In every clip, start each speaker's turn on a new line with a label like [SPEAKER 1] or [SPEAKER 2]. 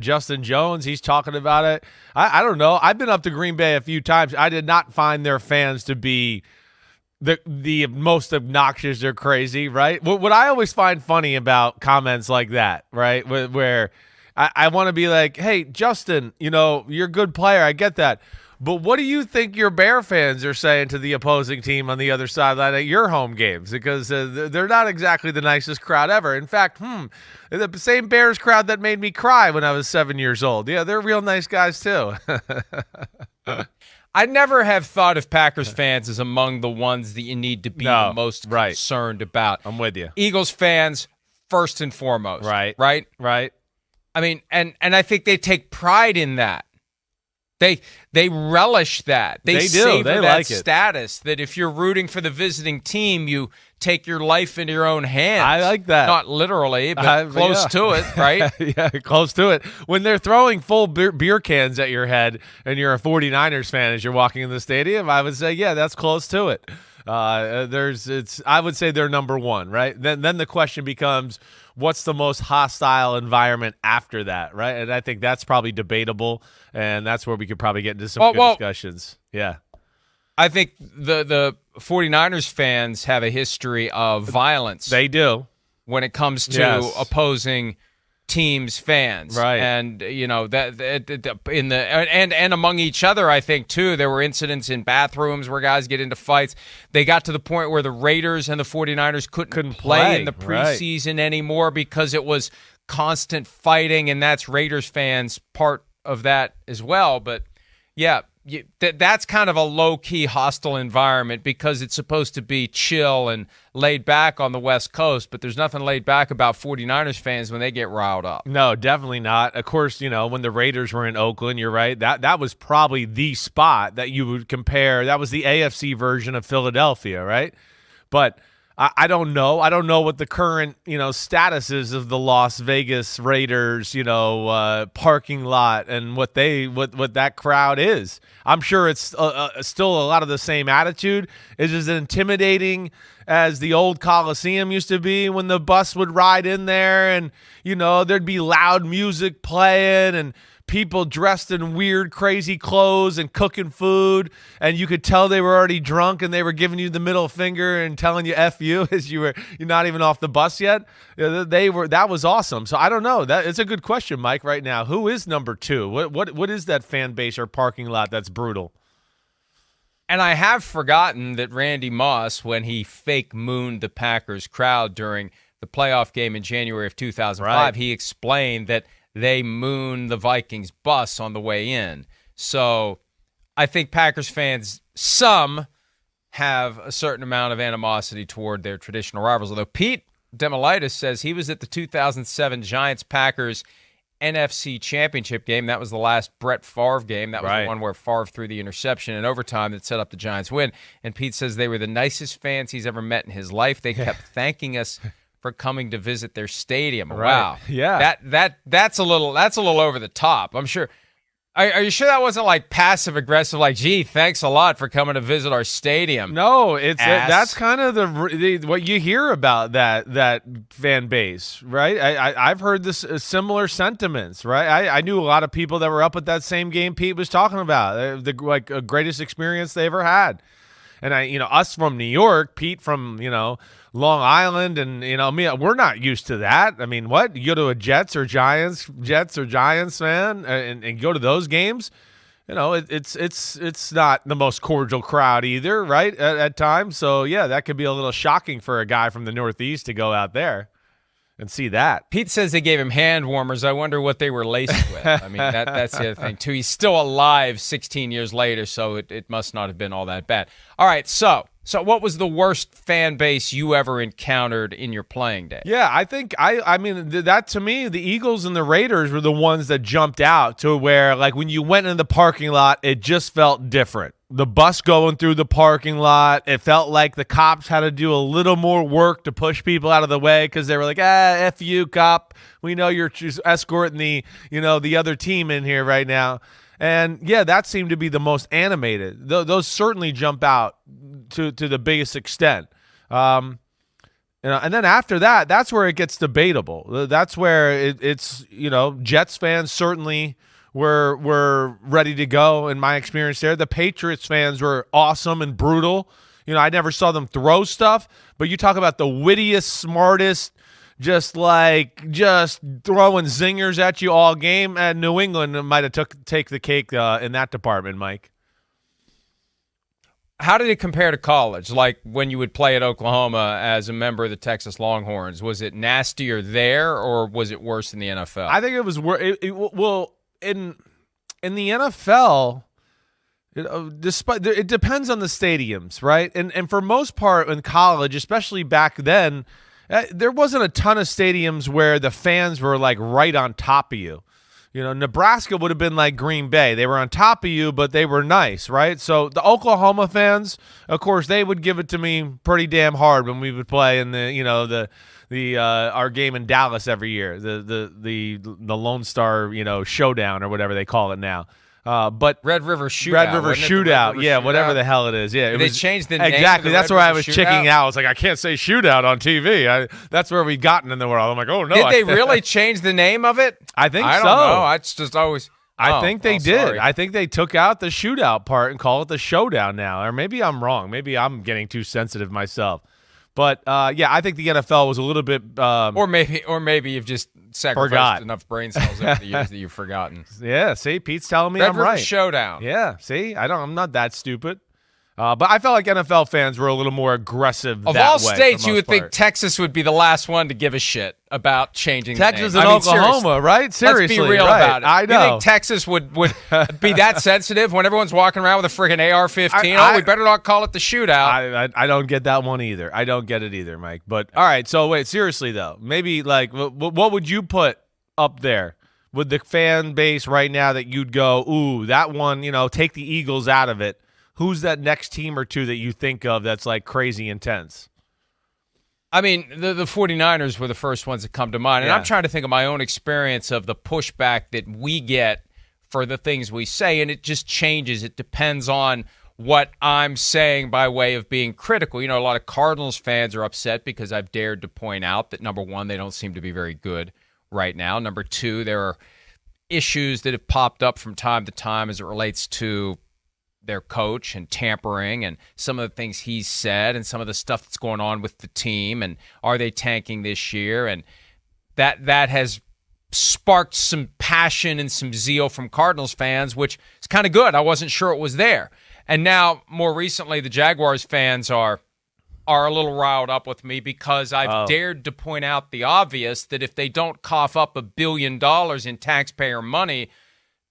[SPEAKER 1] Justin Jones, he's talking about it. I don't know. I've been up to Green Bay a few times. I did not find their fans to be the most obnoxious or crazy, right? What I always find funny about comments like that, right, where I want to be like, hey, Justin, you're a good player. I get that. But what do you think your Bear fans are saying to the opposing team on the other sideline at your home games? Because they're not exactly the nicest crowd ever. In fact, the same Bears crowd that made me cry when I was 7 years old. Yeah, they're real nice guys too.
[SPEAKER 2] I never have thought of Packers fans as among the ones that you need to be the most concerned about.
[SPEAKER 1] I'm with you.
[SPEAKER 2] Eagles fans, first and foremost.
[SPEAKER 1] Right.
[SPEAKER 2] I mean, and I think they take pride in that. They relish that. They savor
[SPEAKER 1] they
[SPEAKER 2] that
[SPEAKER 1] like
[SPEAKER 2] status that if you're rooting for the visiting team, you take your life into your own hands.
[SPEAKER 1] I like that.
[SPEAKER 2] Not literally, but close to it, right?
[SPEAKER 1] Yeah, close to it. When they're throwing full beer cans at your head and you're a 49ers fan as you're walking in the stadium, I would say, yeah, that's close to it. I would say they're number one, right? Then the question becomes, what's the most hostile environment after that, right? And I think that's probably debatable, and that's where we could probably get into some good discussions. Yeah.
[SPEAKER 2] I think the 49ers fans have a history of violence.
[SPEAKER 1] They do.
[SPEAKER 2] When it comes to opposing teams' fans,
[SPEAKER 1] right?
[SPEAKER 2] And and among each other, I think too, there were incidents in bathrooms where guys get into fights. They got to the point where the Raiders and the 49ers couldn't play in the preseason anymore because it was constant fighting, and that's Raiders fans part of that as well. But yeah, that's kind of a low-key hostile environment because it's supposed to be chill and laid back on the West Coast, but there's nothing laid back about 49ers fans when they get riled up.
[SPEAKER 1] No, definitely not. Of course, when the Raiders were in Oakland, you're right. That was probably the spot that you would compare. That was the AFC version of Philadelphia, right? But I don't know. I don't know what the current, status is of the Las Vegas Raiders, parking lot and what that crowd is. I'm sure it's still a lot of the same attitude. It's as intimidating as the old Coliseum used to be when the bus would ride in there and, there'd be loud music playing and people dressed in weird, crazy clothes and cooking food, and you could tell they were already drunk and they were giving you the middle finger and telling you F you as you're not even off the bus yet. That was awesome. So I don't know. It's a good question, Mike, right now. Who is number two? What is that fan base or parking lot that's brutal?
[SPEAKER 2] And I have forgotten that Randy Moss, when he fake mooned the Packers crowd during the playoff game in January of 2005, he explained that they mooned the Vikings bus on the way in. So I think Packers fans, some have a certain amount of animosity toward their traditional rivals. Although Pete Demolitis says he was at the 2007 Giants-Packers NFC Championship game. That was the last Brett Favre game. That was the one where Favre threw the interception in overtime that set up the Giants' win. And Pete says they were the nicest fans he's ever met in his life. They kept thanking us for coming to visit their stadium. Wow.
[SPEAKER 1] Yeah.
[SPEAKER 2] That's a little over the top. I'm sure. Are you sure that wasn't like passive aggressive? Like, gee, thanks a lot for coming to visit our stadium.
[SPEAKER 1] No, that's kind of the what you hear about that fan base, right? I've heard this similar sentiments, right? I knew a lot of people that were up at that same game Pete was talking about, the greatest experience they ever had. And us from New York, Pete from Long Island, and we're not used to that. I mean, what, you go to a Jets or Giants fan, and go to those games, it's not the most cordial crowd either, right? At times, so yeah, that could be a little shocking for a guy from the Northeast to go out there and see that.
[SPEAKER 2] Pete says they gave him hand warmers. I wonder what they were laced with. I mean, that's the other thing, too. He's still alive 16 years later, so it must not have been all that bad. All right, so what was the worst fan base you ever encountered in your playing day?
[SPEAKER 1] Yeah, I think, I mean, that to me, the Eagles and the Raiders were the ones that jumped out to where, like, when you went in the parking lot, it just felt different. The bus going through the parking lot, it felt like the cops had to do a little more work to push people out of the way because they were like, F you, cop. We know you're just escorting the other team in here right now. And, yeah, that seemed to be the most animated. Those certainly jump out to the biggest extent. And then after that, that's where it gets debatable. That's where it's Jets fans certainly were ready to go. In my experience, there, the Patriots fans were awesome and brutal. I never saw them throw stuff, but you talk about the wittiest, smartest, just throwing zingers at you all game. And New England might have take the cake in that department, Mike.
[SPEAKER 2] How did it compare to college? Like when you would play at Oklahoma as a member of the Texas Longhorns, was it nastier there, or was it worse in the NFL?
[SPEAKER 1] I think it was worse. Well, in the NFL, it depends on the stadiums, right? And for most part in college, especially back then, there wasn't a ton of stadiums where the fans were like right on top of you. Nebraska would have been like Green Bay. They were on top of you, but they were nice, right? So the Oklahoma fans, of course, they would give it to me pretty damn hard when we would play in our game in Dallas every year, the Lone Star, showdown or whatever they call it now. But
[SPEAKER 2] Red River Shootout.
[SPEAKER 1] Yeah, whatever the hell it is. Yeah,
[SPEAKER 2] they changed the name.
[SPEAKER 1] Exactly. That's where I was checking out. I was like, I can't say shootout on TV. That's where we've gotten in the world. I'm like, oh no.
[SPEAKER 2] Did they really change the name of it?
[SPEAKER 1] I think so.
[SPEAKER 2] I don't know. It's just always.
[SPEAKER 1] I think they did.
[SPEAKER 2] Sorry.
[SPEAKER 1] I think they took out the shootout part and call it the showdown now. Or maybe I'm wrong. Maybe I'm getting too sensitive myself. But I think the NFL was a little bit,
[SPEAKER 2] or maybe you've just sacrificed enough brain cells over the years that you've forgotten.
[SPEAKER 1] Yeah, see, Pete's telling me
[SPEAKER 2] Red
[SPEAKER 1] I'm
[SPEAKER 2] River
[SPEAKER 1] right.
[SPEAKER 2] Showdown.
[SPEAKER 1] Yeah, see, I'm not that stupid. But I felt like NFL fans were a little more aggressive.
[SPEAKER 2] Of all states, you would think Texas would be the last one to give a shit about changing
[SPEAKER 1] Texas
[SPEAKER 2] the name.
[SPEAKER 1] and Oklahoma, right? Seriously,
[SPEAKER 2] let's be real about it.
[SPEAKER 1] I know.
[SPEAKER 2] You think Texas would be that sensitive when everyone's walking around with a friggin' AR-15? We better not call it the shootout.
[SPEAKER 1] I don't get that one either. I don't get it either, Mike. But all right, so wait, seriously though, maybe like what would you put up there with the fan base right now that you'd go, ooh, that one, take the Eagles out of it. Who's that next team or two that you think of that's like crazy intense?
[SPEAKER 2] I mean, the 49ers were the first ones that come to mind. And I'm trying to think of my own experience of the pushback that we get for the things we say, and it just changes. It depends on what I'm saying by way of being critical. A lot of Cardinals fans are upset because I've dared to point out that, number one, they don't seem to be very good right now. Number two, there are issues that have popped up from time to time as it relates to their coach and tampering and some of the things he's said and some of the stuff that's going on with the team, and are they tanking this year? And that has sparked some passion and some zeal from Cardinals fans, which is kind of good. I wasn't sure it was there. And now, more recently, the Jaguars fans are a little riled up with me because I've dared to point out the obvious, that if they don't cough up $1 billion in taxpayer money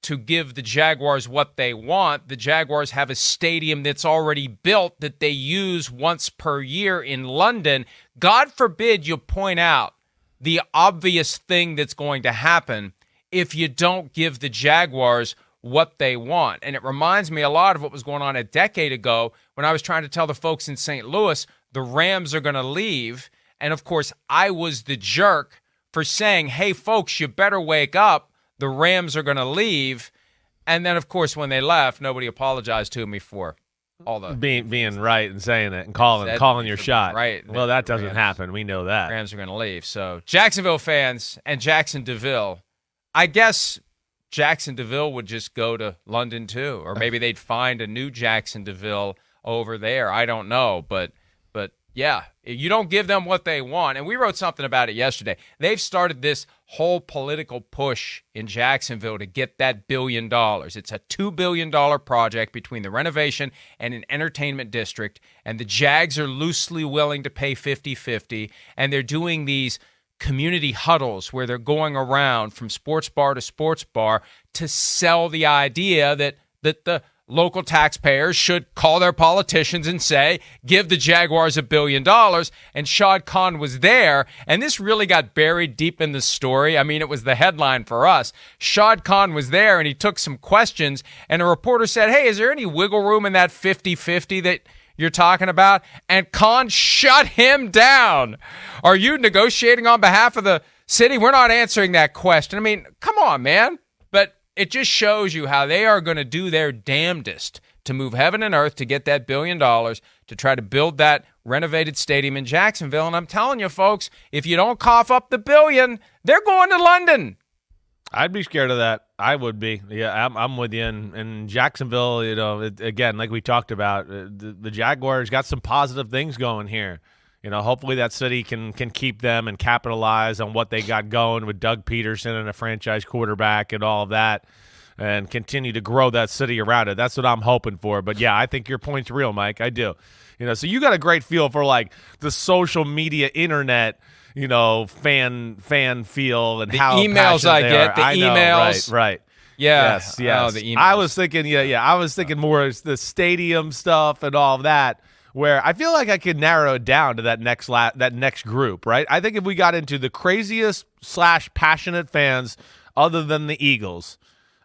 [SPEAKER 2] to give the Jaguars what they want, the Jaguars have a stadium that's already built that they use once per year in London. God forbid you point out the obvious thing that's going to happen if you don't give the Jaguars what they want. And it reminds me a lot of what was going on a decade ago when I was trying to tell the folks in St. Louis the Rams are going to leave. And, of course, I was the jerk for saying, hey, folks, you better wake up. The Rams are going to leave. And then, of course, when they left, nobody apologized to me for all the
[SPEAKER 1] being right and saying it and calling your shot.
[SPEAKER 2] Right.
[SPEAKER 1] Well, that doesn't happen. We know that.
[SPEAKER 2] Rams are going to leave. So Jacksonville fans and Jackson DeVille, I guess Jackson DeVille would just go to London too, or maybe they'd find a new Jackson DeVille over there. I don't know, but yeah, you don't give them what they want. And we wrote something about it yesterday. They've started this whole political push in Jacksonville to get that $1 billion. It's a $2 billion project between the renovation and an entertainment district, and the Jags are loosely willing to pay 50-50, and they're doing these community huddles where they're going around from sports bar to sports bar to sell the idea that the local taxpayers should call their politicians and say, give the Jaguars $1 billion. And Shad Khan was there, and this really got buried deep in the story. I mean, it was the headline for us. Shad Khan was there, and he took some questions, and a reporter said, hey, is there any wiggle room in that 50-50 that you're talking about? And Khan shut him down. Are you negotiating on behalf of the city? We're not answering that question. I mean, come on, man. But it just shows you how they are going to do their damnedest to move heaven and earth to get that $1 billion to try to build that renovated stadium in Jacksonville. And I'm telling you, folks, if you don't cough up the $1 billion, they're going to London.
[SPEAKER 1] I'd be scared of that. I would be. Yeah, I'm with you. In Jacksonville, again, like we talked about, the Jaguars got some positive things going here. Hopefully that city can keep them and capitalize on what they got going with Doug Peterson and a franchise quarterback and all of that, and continue to grow that city around it. That's what I'm hoping for. But, yeah, I think your point's real, Mike. I do. So you got a great feel for, like, the social media internet, fan feel and
[SPEAKER 2] the
[SPEAKER 1] how
[SPEAKER 2] emails I get, the emails.
[SPEAKER 1] Right.
[SPEAKER 2] Yeah.
[SPEAKER 1] Yes. Oh, the emails. I was thinking, I was thinking more of the stadium stuff and all of that, where I feel like I could narrow it down to that next group, right? I think if we got into the craziest / passionate fans other than the Eagles,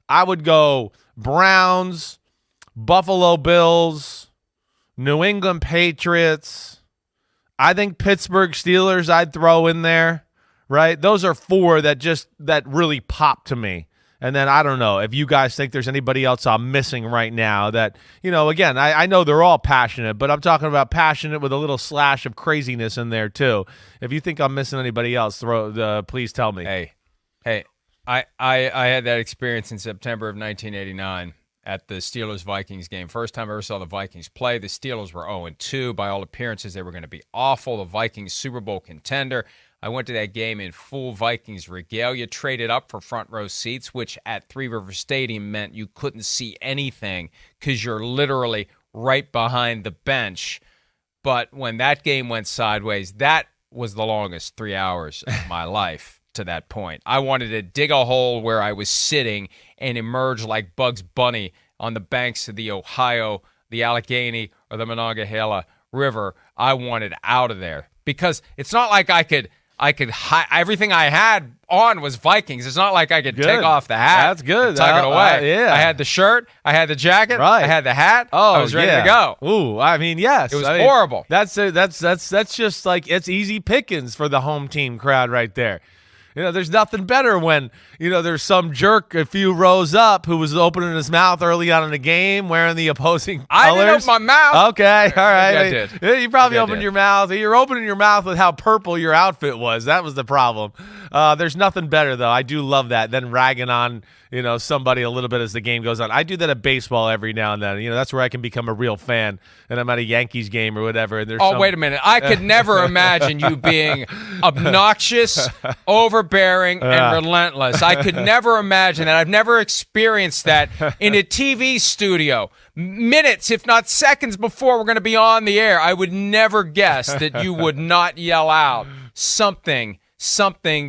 [SPEAKER 1] I would go Browns, Buffalo Bills, New England Patriots. I think Pittsburgh Steelers I'd throw in there, right? Those are 4 that really pop to me. And then I don't know if you guys think there's anybody else I'm missing right now that, again, I know they're all passionate, but I'm talking about passionate with a little slash of craziness in there too. If you think I'm missing anybody else, please tell me.
[SPEAKER 2] Hey, I had that experience in September of 1989 at the Steelers-Vikings game. First time I ever saw the Vikings play. The Steelers were 0-2. By all appearances, they were going to be awful. The Vikings Super Bowl contender. I went to that game in full Vikings regalia, traded up for front row seats, which at Three River Stadium meant you couldn't see anything because you're literally right behind the bench. But when that game went sideways, that was the longest 3 hours of my life to that point. I wanted to dig a hole where I was sitting and emerge like Bugs Bunny on the banks of the Ohio, the Allegheny, or the Monongahela River. I wanted out of there because it's not like I could everything I had on was Vikings. It's not like I could take off the hat.
[SPEAKER 1] That's good.
[SPEAKER 2] Tuck it away.
[SPEAKER 1] Yeah.
[SPEAKER 2] I had the shirt. I had the jacket.
[SPEAKER 1] Right.
[SPEAKER 2] I had the hat.
[SPEAKER 1] Oh,
[SPEAKER 2] I was ready to go.
[SPEAKER 1] Ooh, I mean, yes.
[SPEAKER 2] It was horrible.
[SPEAKER 1] That's just like it's easy pickings for the home team crowd right there. There's nothing better when, there's some jerk a few rows up who was opening his mouth early on in the game wearing the opposing colors.
[SPEAKER 2] I didn't open my mouth.
[SPEAKER 1] Okay, all right.
[SPEAKER 2] I did.
[SPEAKER 1] You probably opened your mouth. You're opening your mouth with how purple your outfit was. That was the problem. There's nothing better, though. I do love that. Then ragging on, somebody a little bit as the game goes on. I do that at baseball every now and then. That's where I can become a real fan. And I'm at a Yankees game or whatever. And
[SPEAKER 2] wait a minute. I could never imagine you being obnoxious, overbearing, and relentless. I could never imagine that. I've never experienced that in a TV studio. Minutes, if not seconds before we're going to be on the air, I would never guess that you would not yell out something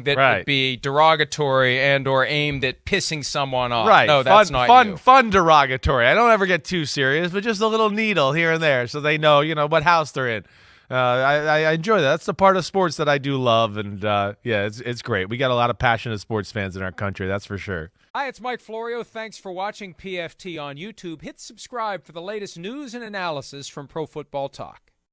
[SPEAKER 2] that would be derogatory and or aimed at pissing someone off.
[SPEAKER 1] Right.
[SPEAKER 2] No, that's not you.
[SPEAKER 1] Fun derogatory. I don't ever get too serious, but just a little needle here and there so they know, what house they're in. I enjoy that. That's the part of sports that I do love, and it's great. We got a lot of passionate sports fans in our country, that's for sure.
[SPEAKER 2] Hi, it's Mike Florio. Thanks for watching PFT on YouTube. Hit subscribe for the latest news and analysis from Pro Football Talk.